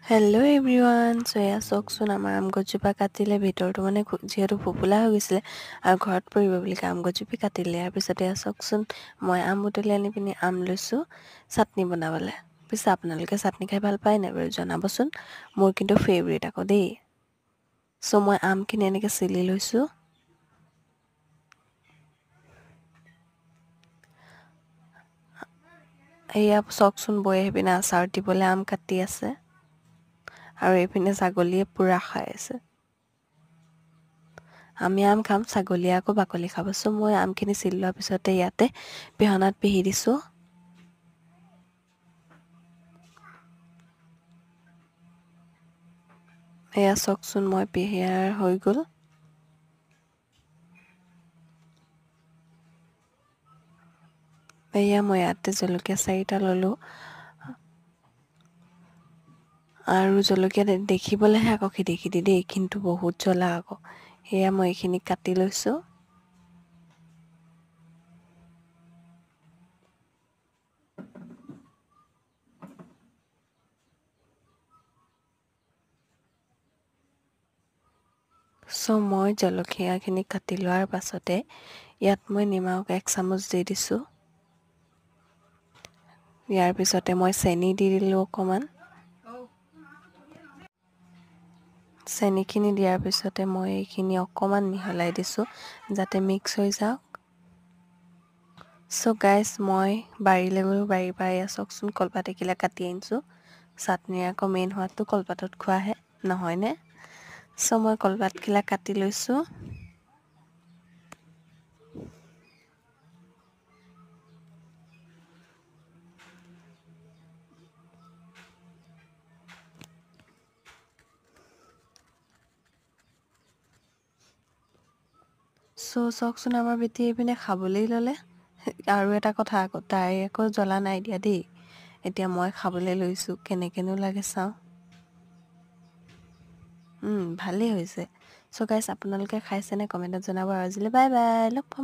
Hello' everyone. চ' এয়া চাওকচোন, আমাৰ আম গছজোপা কাটিলে, ভিতৰটো মানে যিহেতু ফোপোলা হৈ গৈছিলে আৰু ঘৰত পৰিব বুলি আম গছজোপি কাটিলে। ইয়াৰ পিছতে এয়া চাওকচোন, মই আম বুটলি আনি পিনি আম লৈছোঁ চাটনি বনাবলৈ। পিছে আপোনালোকে চাটনি খাই ভাল পায় নাই বাৰু জনাবচোন। মোৰ কিন্তু ফেভৰেট আকৌ দেই। চ' মই আমখিনি এনেকৈ চিলি লৈছোঁ। এয়া চাওকচোন, বৈ আহি পিনে আচাৰ দিবলৈ আম কাটি আছে আৰু এইপিনে ছাগলীয়ে পূৰা খাই আছে। আমি আম খাম, ছাগলীয়ে আকৌ বাকলি খাব। চ' মই আমখিনি চিলি লোৱাৰ পিছতে ইয়াতে পিহনাত পিহি দিছোঁ। এয়া চাওকচোন, মই পিহিয়াৰ হৈ গ'ল। এয়া মই ইয়াতে জলকীয়া 4টা ল'লোঁ আৰু জলকীয়া দেখিবলৈহে আকৌ খেদি খেদি দেই, কিন্তু বহুত জ্বলা আকৌ। সেয়া মই এইখিনি কাটি লৈছোঁ। চ' মই জলকীয়াখিনি কাটি লোৱাৰ পাছতে ইয়াত মই নিমখ 1 চামুচ দি দিছোঁ। ইয়াৰ পিছতে মই চেনি দি দিলোঁ অকণমান। চেনিখিনি দিয়াৰ পিছতে মই এইখিনি অকণমান মিহলাই দিছোঁ যাতে মিক্স হৈ যাওক। চ' গাইজ, মই বাৰীলৈ গ'লোঁ। বাৰীৰ পৰা এয়া চাওকচোন, কলপাত এখিলা কাটি আনিছোঁ। চাটনিৰ আকৌ মেইন সোৱাদটো কলপাতত খোৱাহে, নহয়নে? চ' মই কলপাতখিলা কাটি লৈছোঁ। চ' চাওকচোন, আমাৰ বেটি এইপিনে খাবলৈ ল'লে। আৰু এটা কথা আকৌ, তাই আকৌ জ্বলা নাই দিয়া দেই। এতিয়া মই খাবলৈ লৈছোঁ, কেনেকেনো লাগে চাওঁ। ভালেই হৈছে। চ' গাইজ, আপোনালোকে খাইছেনে কমেণ্টত জনাব। আৰু আজিলৈ বাই বাই, লগ পাম।